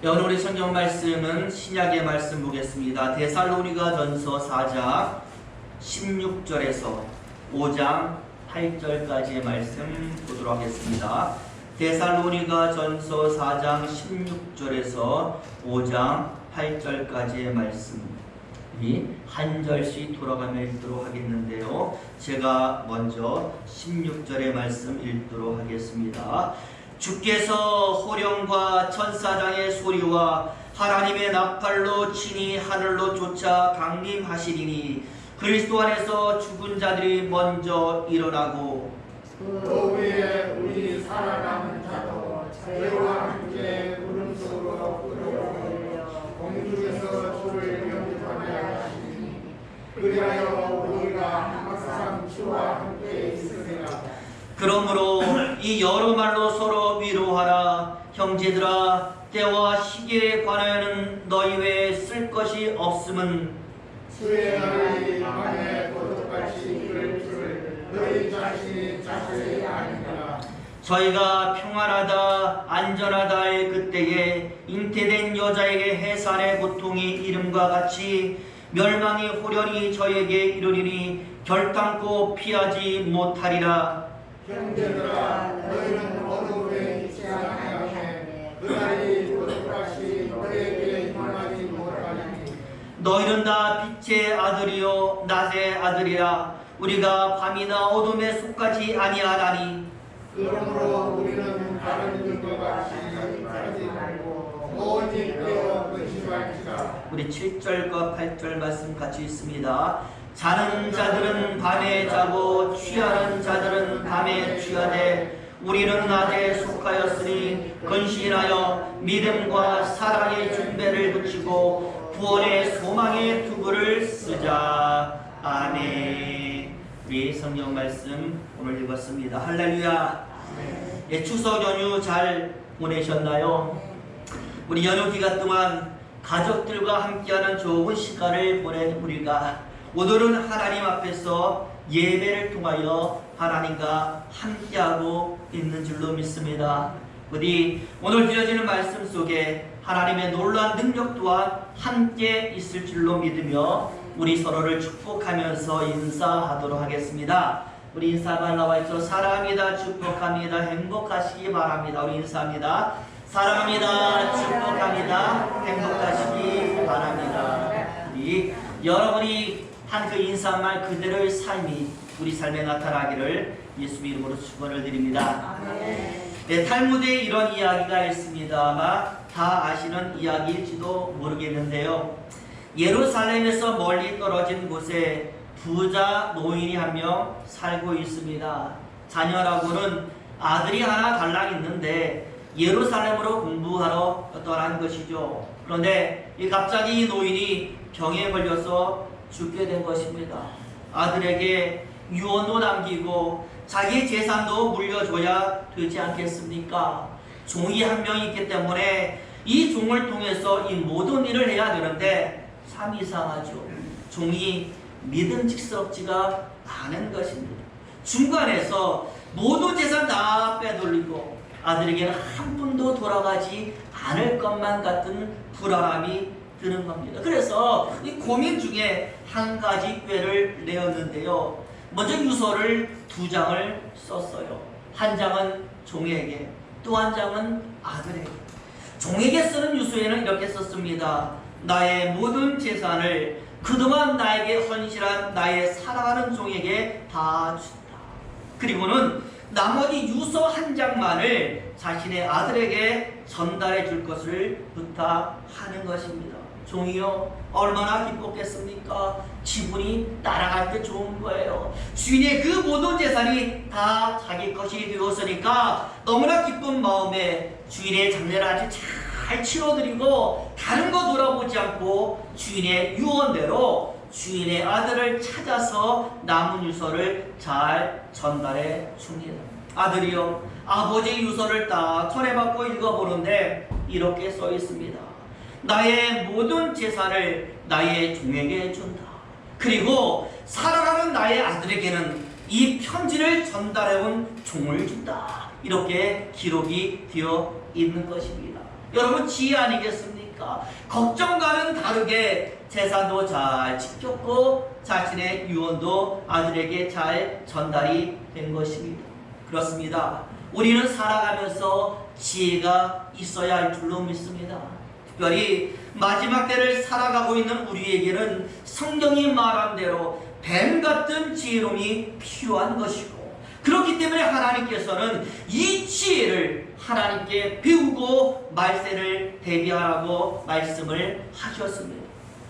오늘 우리 성경 말씀은 신약의 말씀 보겠습니다. 데살로니가전서 4장 16절에서 5장 8절까지의 말씀 보도록 하겠습니다. 데살로니가전서 4장 16절에서 5장 8절까지의 말씀이 한 절씩 돌아가며 읽도록 하겠는데요. 제가 먼저 16절의 말씀 읽도록 하겠습니다. 주께서 호령과 천사장의 소리와 하나님의 나팔로 친히 하늘로 쫓아 강림하시리니 그리스도 안에서 죽은 자들이 먼저 일어나고 그 위에 우리 살아남은 자도 저희와 함께 구름 속으로 끌어올려 공중에서 주를 영접하게 하시니 그리하여 우리가 항상 주와 함께 있으리라. 그러므로 이 여러 말로 서로 위로하라. 형제들아, 때와 시기에 관하여는 너희 외에 쓸 것이 없음은 주의 날이 밤에 고독같이 이를 줄 너희 자신이 자세히 아니라. 저희가 평안하다 안전하다의 그때에 잉태된 여자에게 해산의 고통이 이름과 같이 멸망이 호련히 저에게 이르리니 결단코 피하지 못하리라. 형제들아, 너희는 어둠에 있지 아니하며 그 날이 고독같이 너희에게 임하지 못하리니 너희는 다 빛의 아들이요 낮의 아들이라. 우리가 밤이나 어둠에 속하지 아니하나니 그러므로 우리는 다른 일과 같이 하지 말고 오직 깨어 근심할지라. 우리 7절과 8절 말씀 같이 있습니다. 자는 자들은 밤에 자고 취하는 자들은 밤에 취하되 우리는 낮에 속하였으니 근신하여 믿음과 사랑의 중배를 붙이고 구원의 소망의 투구를 쓰자. 아멘. 우리 성경 말씀 오늘 읽었습니다. 할렐루야. 예, 추석 연휴 잘 보내셨나요? 우리 연휴 기간 동안 가족들과 함께하는 좋은 시간을 보낸 우리가 오늘은 하나님 앞에서 예배를 통하여 하나님과 함께하고 있는 줄로 믿습니다. 부디 오늘 드려지는 말씀 속에 하나님의 놀라운 능력 또한 함께 있을 줄로 믿으며 우리 서로를 축복하면서 인사하도록 하겠습니다. 우리 인사만 나와있죠. 사랑합니다. 축복합니다. 행복하시기 바랍니다. 우리 인사합니다. 사랑합니다. 축복합니다. 행복하시기 바랍니다. 우리 여러분이 한 그 인사말 그대로의 삶이 우리 삶에 나타나기를 예수 이름으로 축원을 드립니다. 네, 탈무드에 이런 이야기가 있습니다. 아마 다 아시는 이야기일지도 모르겠는데요. 예루살렘에서 멀리 떨어진 곳에 부자 노인이 한 명 살고 있습니다. 자녀라고는 아들이 하나 달랑 있는데 예루살렘으로 공부하러 떠난 것이죠. 그런데 갑자기 이 노인이 병에 걸려서 죽게 된 것입니다. 아들에게 유언도 남기고 자기 재산도 물려줘야 되지 않겠습니까? 종이 한 명이 있기 때문에 이 종을 통해서 이 모든 일을 해야 되는데 참 이상하죠. 종이 믿음직스럽지가 않은 것입니다. 중간에서 모든 재산 다 빼돌리고 아들에게는 한 푼도 돌아가지 않을 것만 같은 불안함이 드는 겁니다. 그래서 이 고민 중에 한 가지 꾀를 내었는데요. 먼저 유서를 2장을 썼어요. 한 장은 종에게, 또 한 장은 아들에게. 종에게 쓰는 유서에는 이렇게 썼습니다. 나의 모든 재산을 그동안 나에게 헌신한 나의 사랑하는 종에게 다 준다. 그리고는 나머지 유서 한 장만을 자신의 아들에게 전달해 줄 것을 부탁하는 것입니다. 종이요, 얼마나 기뻤겠습니까? 지분이 따라갈 때 좋은 거예요. 주인의 그 모든 재산이 다 자기 것이 되었으니까 너무나 기쁜 마음에 주인의 장례를 아주 잘 치러드리고 다른 거 돌아보지 않고 주인의 유언대로 주인의 아들을 찾아서 남은 유서를 잘 전달해 줍니다. 아들이요, 아버지의 유서를 딱 전해받고 읽어보는데 이렇게 써 있습니다. 나의 모든 재산을 나의 종에게 준다. 그리고 사랑하는 나의 아들에게는 이 편지를 전달해온 종을 준다. 이렇게 기록이 되어 있는 것입니다. 여러분 지혜 아니겠습니까? 걱정과는 다르게 제사도 잘 지켰고 자신의 유언도 아들에게 잘 전달이 된 것입니다. 그렇습니다. 우리는 살아가면서 지혜가 있어야 할 줄로 믿습니다. 특별히 마지막 때를 살아가고 있는 우리에게는 성경이 말한 대로 뱀 같은 지혜로움이 필요한 것이고, 그렇기 때문에 하나님께서는 이 지혜를 하나님께 배우고 말세를 대비하라고 말씀을 하셨습니다.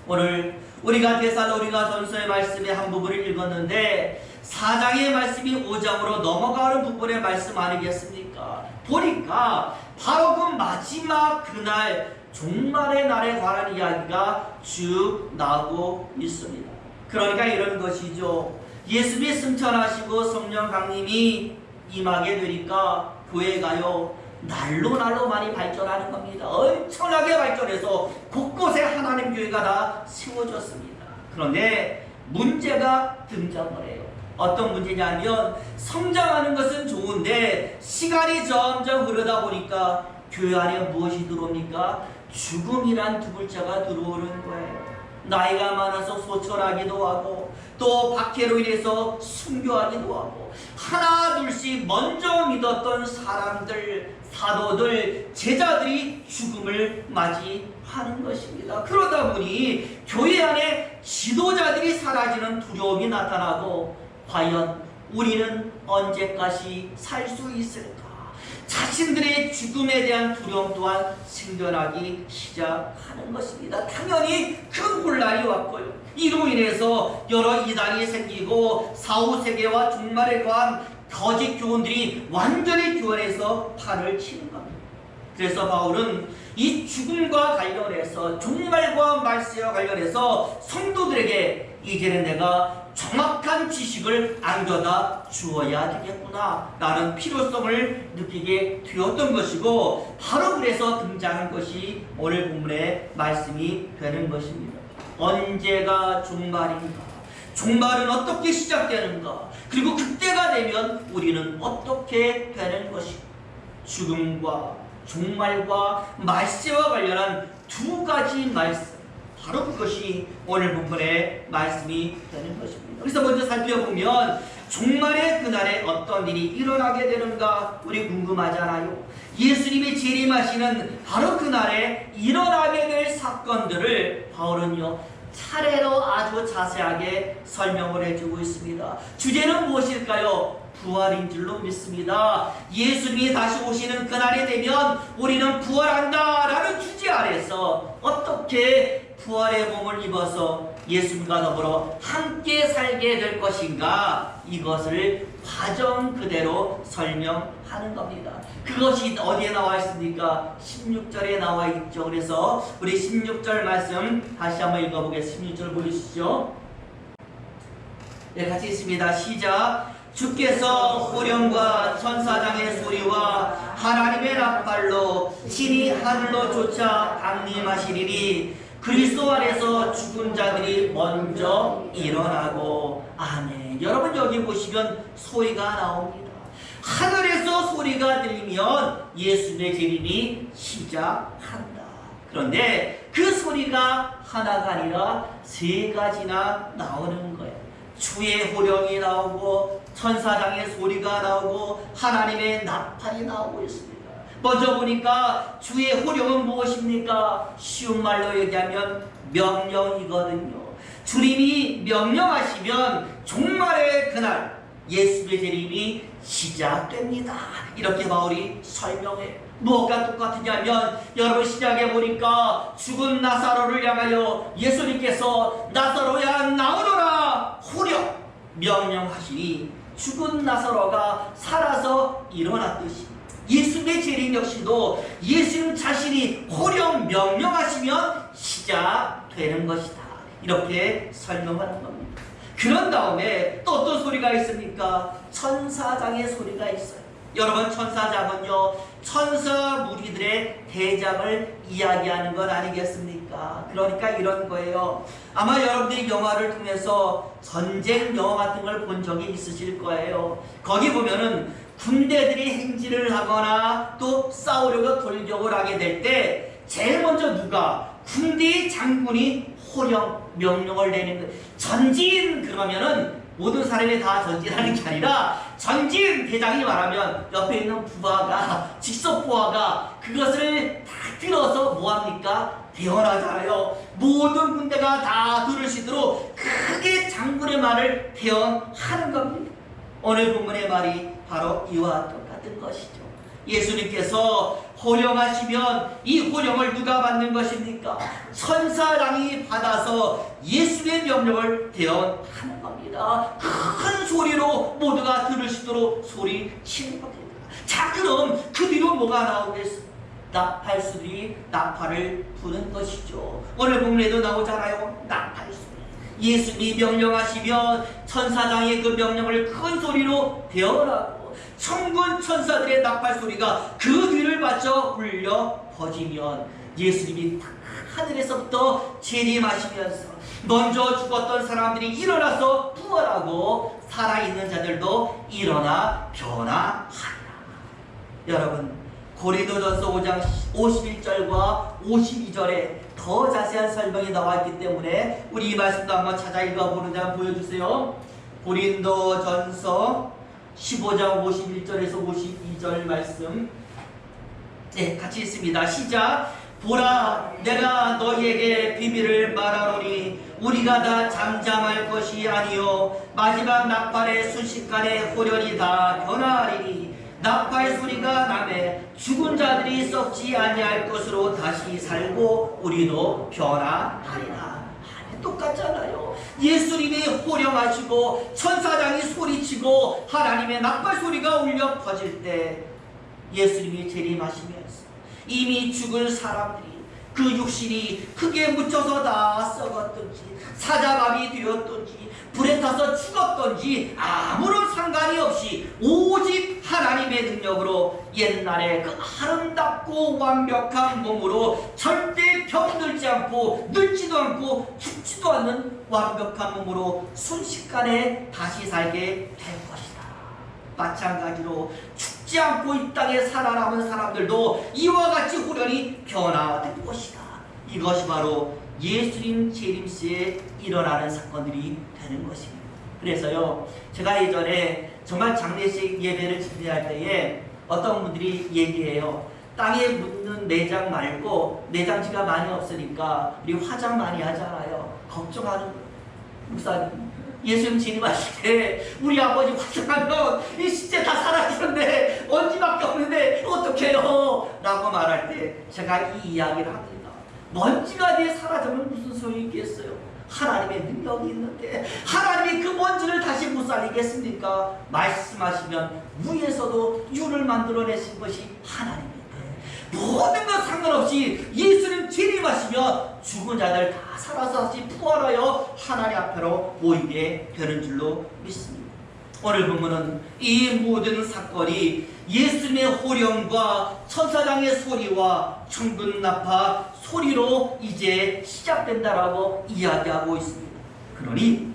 오늘 우리가 데살로니가전서의 말씀의 한 부분을 읽었는데 4장의 말씀이 5장으로 넘어가는 부분의 말씀 아니겠습니까? 보니까 바로 그 마지막 그날 종말의 날에 관한 이야기가 쭉 나오고 있습니다. 그러니까 이런 것이죠. 예수님이 승천하시고 성령 강림이 임하게 되니까 교회가요 날로 많이 발전하는 겁니다. 엄청나게 발전해서 곳곳에 하나님 교회가 다 세워졌습니다. 그런데 문제가 등장을 해요. 어떤 문제냐면 성장하는 것은 좋은데 시간이 점점 흐르다 보니까 교회 안에 무엇이 들어옵니까? 죽음이란 두 글자가 들어오는 거예요. 나이가 많아서 소천하기도 하고 또 박해로 인해서 순교하기도 하고 하나 둘씩 먼저 믿었던 사람들, 사도들, 제자들이 죽음을 맞이하는 것입니다. 그러다 보니 교회 안에 지도자들이 사라지는 두려움이 나타나고 과연 우리는 언제까지 살 수 있을까? 자신들의 죽음에 대한 두려움 또한 생겨나기 시작하는 것입니다. 당연히 큰 혼란이 왔고요. 이로 인해서 여러 이단이 생기고 사후세계와 종말에 관한 거짓 교훈들이 완전히 교회에서 판을 치는 겁니다. 그래서 바울은 이 죽음과 관련해서 종말과 말세와 관련해서 성도들에게 이제는 내가 정확한 지식을 안겨다 주어야 되겠구나 라는 필요성을 느끼게 되었던 것이고, 바로 그래서 등장한 것이 오늘 본문의 말씀이 되는 것입니다. 언제가 종말인가? 종말은 어떻게 시작되는가? 그리고 그때가 되면 우리는 어떻게 되는 것인가? 죽음과 종말과 말세와 관련한 두 가지 말씀, 바로 그것이 오늘 본문의 말씀이 되는 것입니다. 그래서 먼저 살펴보면 종말의 그날에 어떤 일이 일어나게 되는가 우리 궁금하잖아요. 예수님이 재림하시는 바로 그날에 일어나게 될 사건들을 바울은요 차례로 아주 자세하게 설명을 해주고 있습니다. 주제는 무엇일까요? 부활인 줄로 믿습니다. 예수님이 다시 오시는 그날이 되면 우리는 부활한다라는 주제 아래서 어떻게 부활의 몸을 입어서 예수님과 더불어 함께 살게 될 것인가, 이것을 과정 그대로 설명하는 겁니다. 그것이 어디에 나와 있습니까? 16절에 나와 있죠. 그래서 우리 16절 말씀 다시 한번 읽어보겠습니다. 16절 보이시죠? 네, 같이 있습니다. 시작. 주께서 호령과 천사장의 소리와 하나님의 나팔로 친히 하늘로 쫓아 강림하시리니 그리스도 안에서 죽은 자들이 먼저 일어나고. 아멘. 여러분 여기 보시면 소리가 나옵니다. 하늘에서 소리가 들리면 예수님의 재림이 시작한다. 그런데 그 소리가 하나가 아니라 세 가지나 나오는 거예요. 주의 호령이 나오고 천사장의 소리가 나오고 하나님의 나팔이 나오고 있습니다. 먼저 보니까 주의 호령은 무엇입니까? 쉬운 말로 얘기하면 명령이거든요. 주님이 명령하시면 종말의 그날 예수의 재림이 시작됩니다. 이렇게 바울이 설명해요. 뭐가 똑같으냐면 여러분 시작해 보니까 죽은 나사로를 향하여 예수님께서 나사로야 나오너라 호령 명령하시니 죽은 나사로가 살아서 일어났듯이 예수님의 재림 역시도 예수님 자신이 호령 명령하시면 시작되는 것이다. 이렇게 설명하는 겁니다. 그런 다음에 또 어떤 소리가 있습니까? 천사장의 소리가 있어요. 여러분 천사장은요 천사 무리들의 대장을 이야기하는 것 아니겠습니까? 그러니까 이런 거예요. 아마 여러분들이 영화를 통해서 전쟁 영화 같은 걸 본 적이 있으실 거예요. 거기 보면은 군대들이 행진을 하거나 또 싸우려고 돌격을 하게 될 때 제일 먼저 누가 군대의 장군이 호령 명령을 내는 거예요. 전진 그러면은 모든 사람이 다 전진하는 게 아니라 전진 대장이 말하면 옆에 있는 부하가 직속 부하가 그것을 다 들어서 뭐합니까? 대언하잖아요. 모든 군대가 다 들을 수 있도록 크게 장군의 말을 대언하는 겁니다. 오늘 본문의 말이 바로 이와 똑같은 것이죠. 예수님께서 호령하시면 이 호령을 누가 받는 것입니까? 천사장이 받아서 예수의 명령을 대언하는 겁니다. 큰 소리로 모두가 들을 수 있도록 소리치는 겁니다. 자, 그럼 그 뒤로 뭐가 나오겠습니까? 나팔수들이 나팔을 부는 것이죠. 오늘 본문에도 나오잖아요. 나팔수. 예수님이 명령하시면 천사장의 그 명령을 큰 소리로 대언하고 천군 천사들의 나팔 소리가 그 뒤를 맞춰 울려 퍼지면 예수님이 하늘에서부터 재림하시면서 먼저 죽었던 사람들이 일어나서 부활하고 살아있는 자들도 일어나 변화하리라. 여러분, 고린도전서 5장 51절과 52절에 더 자세한 설명이 나와 있기 때문에 우리 이 말씀도 한번 찾아 읽어보는 자 보여주세요. 고린도전서 15장 51절에서 52절 말씀, 네, 같이 읽습니다. 시작. 보라, 내가 너희에게 비밀을 말하노니 우리가 다 잠잠할 것이 아니요 마지막 나팔의 순식간에 호련이 다 변화하리니 나팔 소리가 나매 죽은 자들이 썩지 아니할 것으로 다시 살고 우리도 변화하리라. 똑같잖아요. 예수님이 호령하시고 천사장이 소리치고 하나님의 나팔 소리가 울려 퍼질 때 예수님이 재림하시면서 이미 죽은 사람들이 그 육신이 흙에 묻혀서 다 썩었든지 사자밥이 되었든지 불에 타서 죽었든지 아무런 상관이 없이 오직 하나님의 능력으로 옛날에 그 아름답고 완벽한 몸으로 절대 병들지 않고 늙지도 않고 죽지도 않는 완벽한 몸으로 순식간에 다시 살게 될 것이다. 마찬가지로 죽지 않고 이 땅에 살아남은 사람들도 이와 같이 호련히 변화될 것이다. 이것이 바로 예수님 재림시에 일어나는 사건들이 되는 것입니다. 그래서요, 제가 예전에 정말 장례식 예배를 집례할 때에 어떤 분들이 얘기해요. 땅에 묻는 내장 말고 내장지가 많이 없으니까 우리 화장 많이 하잖아요. 걱정하는 거예요. 목사님, 예수님 재림하실 때 우리 아버지 화장하면 이 시체 다 사라지는데 먼지밖에 없는데 어떡해요? 라고 말할 때 제가 이 이야기를 합니다. 먼지가 뒤에 사라지면 무슨 소용이 있겠어요? 하나님의 능력이 있는데 하나님이 그 먼지를 다시 못 살리겠습니까? 말씀하시면 위에서도 유를 만들어내신 것이 하나님인데 모든 것 상관없이 예수님 재림하시면 죽은 자들 다 살아서 다시 부활하여 하나님 앞으로 모이게 되는 줄로 믿습니다. 오늘 본문은 이 모든 사건이 예수님의 호령과 천사장의 소리와 천군 나팔 소리로 이제 시작된다라고 이야기하고 있습니다. 그러니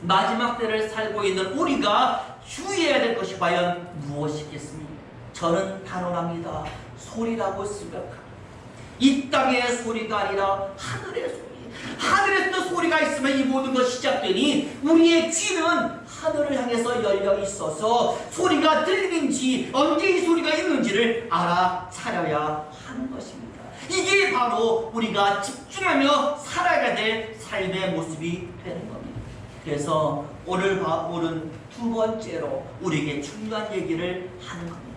마지막 때를 살고 있는 우리가 주의해야 될 것이 과연 무엇이겠습니까? 저는 단언합니다. 소리라고 생각합니다. 이 땅의 소리가 아니라 하늘의 소리. 하늘에서 소리가 있으면 이 모든 것이 시작되니 우리의 귀는 하늘을 향해서 열려 있어서 소리가 들리는지 언제 이 소리가 있는지를 알아차려야 하는 것입니다. 이게 바로 우리가 집중하며 살아야 될 삶의 모습이 되는 겁니다. 그래서 오늘 두 번째로 우리에게 중요한 얘기를 하는 겁니다.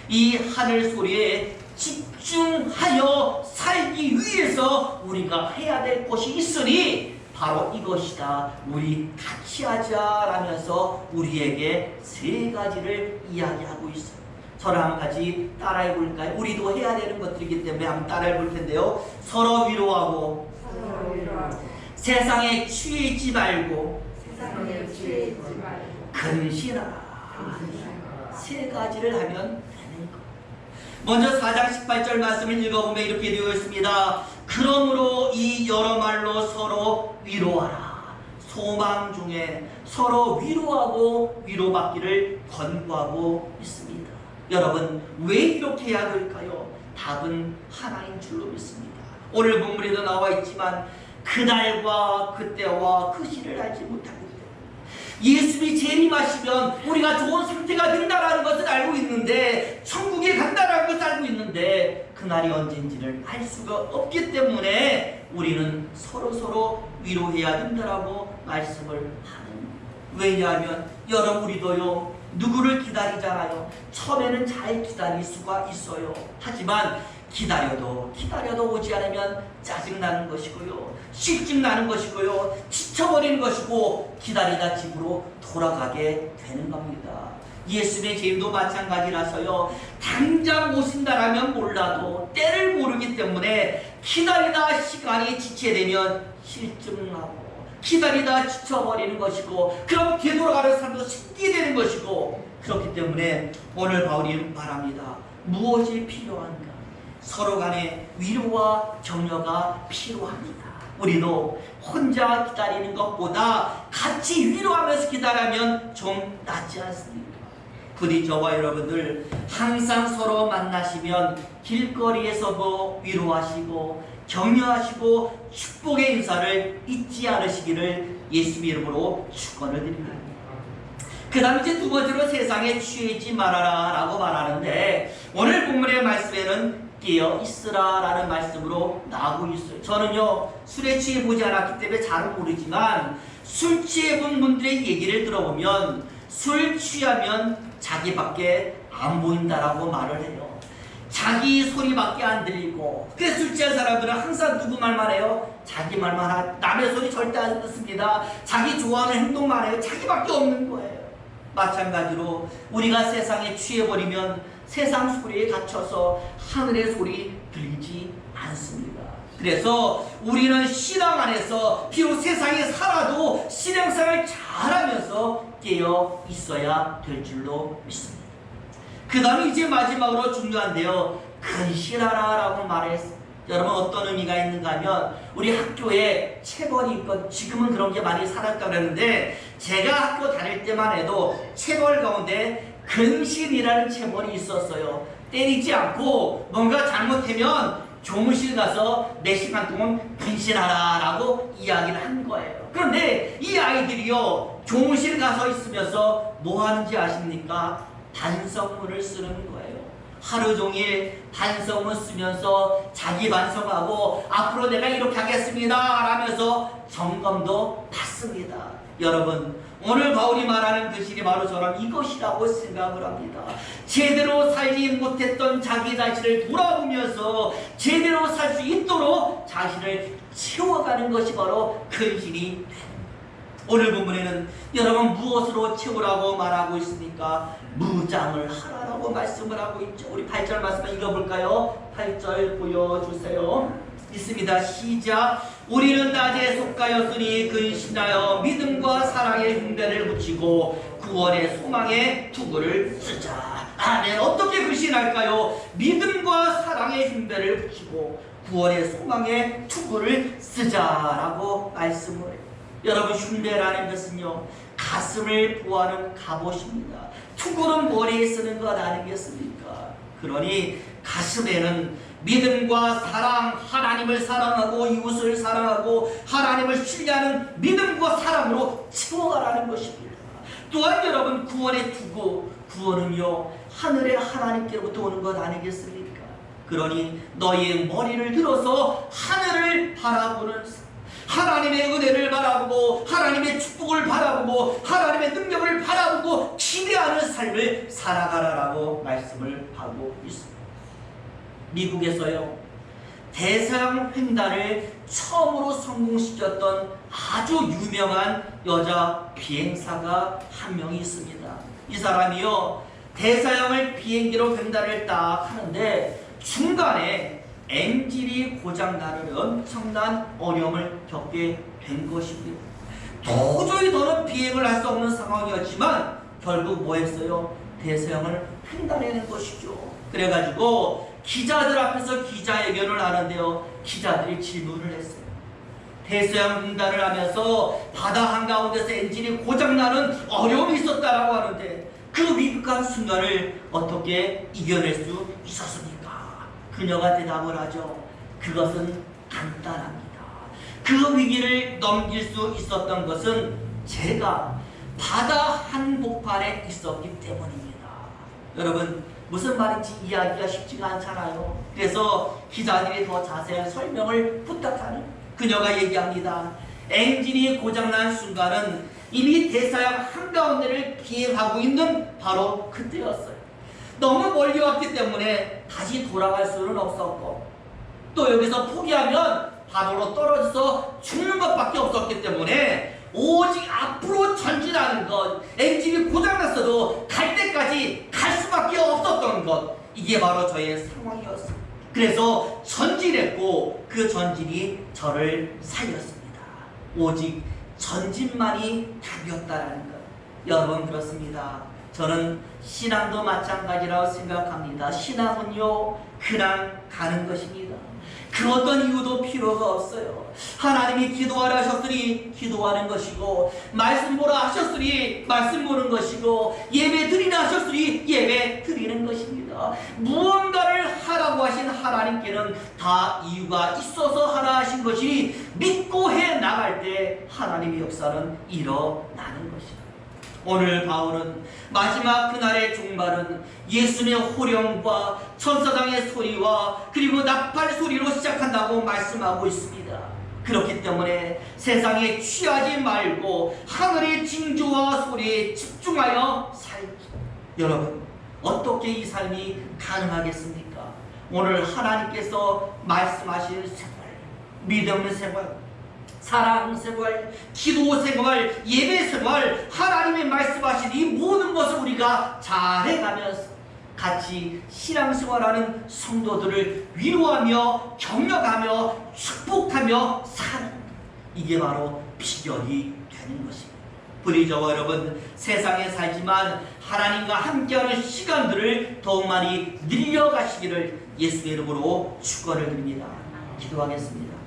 이 하늘 소리에 집중하여 살기 위해서 우리가 해야 될 것이 있으니 바로 이것이다. 우리 같이 하자라면서 우리에게 세 가지를 이야기하고 있어요. 서로 한번 같이 따라해 볼까요? 우리도 해야 되는 것들이기 때문에 한번 따라해 볼 텐데요. 서로 위로하고, 세상에 취해 말고, 근신하라. 세 가지를 하면 되는 것. 먼저 4장 18절 말씀을 읽어보면 이렇게 되어 있습니다. 그러므로 이 여러 말로 서로 위로하라. 소망 중에 서로 위로하고 위로받기를 권고하고 있습니다. 여러분, 왜 이렇게 해야 될까요? 답은 하나인 줄로 믿습니다. 오늘 본문에도 나와 있지만 그날과 그때와 그 시를 알지 못하기 때문에 예수님이 재림하시면 우리가 좋은 상태가 된다는 것을 알고 있는데, 천국에 간다는 것을 알고 있는데 그날이 언젠지를 알 수가 없기 때문에 우리는 서로 위로해야 된다라고 말씀을 하는. 왜냐하면 여러분, 우리도요 누구를 기다리잖아요. 처음에는 잘 기다릴 수가 있어요. 하지만 기다려도 오지 않으면 짜증나는 것이고요, 실증나는 것이고요, 지쳐버리는 것이고 기다리다 집으로 돌아가게 되는 겁니다. 예수님의 재림도 마찬가지라서요, 당장 오신다라면 몰라도 때를 모르기 때문에 기다리다 시간이 지체되면 실증나고 기다리다 지쳐버리는 것이고, 그럼 되돌아가는 사람도 생기게 되는 것이고, 그렇기 때문에 오늘 바울이 말합니다. 무엇이 필요한가? 서로 간에 위로와 격려가 필요합니다. 우리도 혼자 기다리는 것보다 같이 위로하면서 기다리면 좀 낫지 않습니까? 부디 저와 여러분들 항상 서로 만나시면 길거리에서도 위로하시고 격려하시고 축복의 인사를 잊지 않으시기를 예수님 이름으로 축원을 드립니다. 그 다음에 이제 두 번째로 세상에 취해있지 말아라 라고 말하는데, 오늘 본문의 말씀에는 깨어 있으라 라는 말씀으로 나오고 있어요. 저는요 술에 취해 보지 않았기 때문에 잘은 모르지만, 술 취해 본 분들의 얘기를 들어보면 술 취하면 자기밖에 안 보인다라고 말을 해요. 자기 소리밖에 안 들리고, 그래서 술 취한 사람들은 항상 누구 말만 해요? 자기 말만 하고 남의 소리 절대 안 듣습니다. 자기 좋아하는 행동만 해요. 자기밖에 없는 거예요. 마찬가지로 우리가 세상에 취해버리면 세상 소리에 갇혀서 하늘의 소리 들리지 않습니다. 그래서 우리는 신앙 안에서 비록 세상에 살아도 신앙생활을 잘하면서 깨어 있어야 될 줄로 믿습니다. 그 다음에 이제 마지막으로 중요한데요, 근신하라 라고 말했습니다. 여러분, 어떤 의미가 있는가 하면, 우리 학교에 체벌이 있건, 지금은 그런 게 많이 사라졌다고 그랬는데, 제가 학교 다닐 때만 해도 체벌 가운데 근신이라는 체벌이 있었어요. 때리지 않고 뭔가 잘못하면 교무실 가서 몇 시간 동안 근신하라 라고 이야기를 한 거예요. 그런데 이 아이들이요 교무실 가서 있으면서 뭐 하는지 아십니까? 반성문을 쓰는 거예요. 하루 종일 반성문 쓰면서 자기 반성하고 앞으로 내가 이렇게 하겠습니다 라면서 점검도 받습니다. 여러분, 오늘 바울이 말하는 그 시이 바로 저는 이것이라고 생각을 합니다. 제대로 살지 못했던 자기 자신을 돌아보면서 제대로 살 수 있도록 자신을 채워가는 것이 바로 근신이. 오늘 본문에는 여러분 무엇으로 채우라고 말하고 있습니까? 무장을 하라라고 말씀을 하고 있죠. 우리 8절 말씀을 읽어볼까요? 8절 보여주세요. 있습니다. 시작. 우리는 낮에 속가였으니 근신하여 믿음과 사랑의 흉배를 붙이고 구원의 소망의 투구를 쓰자. 아멘. 어떻게 근신할까요? 믿음과 사랑의 흉배를 붙이고 구원의 소망의 투구를 쓰자라고 말씀을 해요. 여러분, 흉배라는 것은요 가슴을 보호하는 갑옷입니다. 투구는 머리에 쓰는 것 아니겠습니까? 그러니 가슴에는 믿음과 사랑, 하나님을 사랑하고 이웃을 사랑하고 하나님을 신뢰하는 믿음과 사랑으로 채워가라는 것입니다. 또한 여러분, 구원의 투구, 구원은요 하늘의 하나님께로부터 오는 것 아니겠습니까? 그러니 너희의 머리를 들어서 하늘을 바라보는, 하나님의 은혜를 바라보고 하나님의 축복을 바라보고 하나님의 능력을 바라보고 기대하는 삶을 살아가라라고 말씀을 하고 있습니다. 미국에서요 대서양 횡단을 처음으로 성공시켰던 아주 유명한 여자 비행사가 한 명이 있습니다. 이 사람이요 대서양을 비행기로 횡단을 딱 하는데 중간에 엔진이 고장나는 엄청난 어려움을 겪게 된 것입니다. 도저히 더는 비행을 할 수 없는 상황이었지만 결국 뭐 했어요? 대서양을 횡단해낸 것이죠. 그래가지고 기자들 앞에서 기자회견을 하는데요 기자들이 질문을 했어요. 대서양 횡단을 하면서 바다 한가운데서 엔진이 고장나는 어려움이 있었다라고 하는데 그 위급한 순간을 어떻게 이겨낼 수 있었습니까? 그녀가 대답을 하죠. 그것은 간단합니다. 그 위기를 넘길 수 있었던 것은 제가 바다 한복판에 있었기 때문입니다. 여러분, 무슨 말인지 이해하기가 쉽지가 않잖아요. 그래서 기자들이 더 자세한 설명을 부탁하는 그녀가 얘기합니다. 엔진이 고장난 순간은 이미 대서양 한가운데를 비행하고 있는 바로 그때였어요. 너무 멀리 왔기 때문에 다시 돌아갈 수는 없었고 또 여기서 포기하면 바다로 떨어져서 죽는 것밖에 없었기 때문에 오직 앞으로 전진하는 것, 엔진이 고장났어도 갈 때까지 갈 수밖에 없었던 것, 이게 바로 저의 상황이었습니다. 그래서 전진했고 그 전진이 저를 살렸습니다. 오직 전진만이 답이었다는 것. 여러분, 그렇습니다. 저는 신앙도 마찬가지라고 생각합니다. 신앙은요, 그냥 가는 것입니다. 그 어떤 이유도 필요가 없어요. 하나님이 기도하라 하셨으니 기도하는 것이고, 말씀 보라 하셨으니 말씀 보는 것이고, 예배 드리라 하셨으니 예배 드리는 것입니다. 무언가를 하라고 하신 하나님께는 다 이유가 있어서 하라 하신 것이 믿고 해 나갈 때 하나님의 역사는 일어나는 것입니다. 오늘 바울은 마지막 그날의 종말은 예수님의 호령과 천사장의 소리와 그리고 나팔 소리로 시작한다고 말씀하고 있습니다. 그렇기 때문에 세상에 취하지 말고 하늘의 징조와 소리에 집중하여 살기. 여러분, 어떻게 이 삶이 가능하겠습니까? 오늘 하나님께서 말씀하신 생활, 믿음 생활, 사랑 생활, 기도 생활, 예배 생활, 하나님의 말씀하신 이 모든 것을 우리가 잘해가면서 같이 신앙생활하는 성도들을 위로하며 격려하며 축복하며 사는, 이게 바로 비결이 되는 것입니다. 부디 저와 여러분, 세상에 살지만 하나님과 함께하는 시간들을 더욱 많이 늘려가시기를 예수의 이름으로 축원을 드립니다. 기도하겠습니다.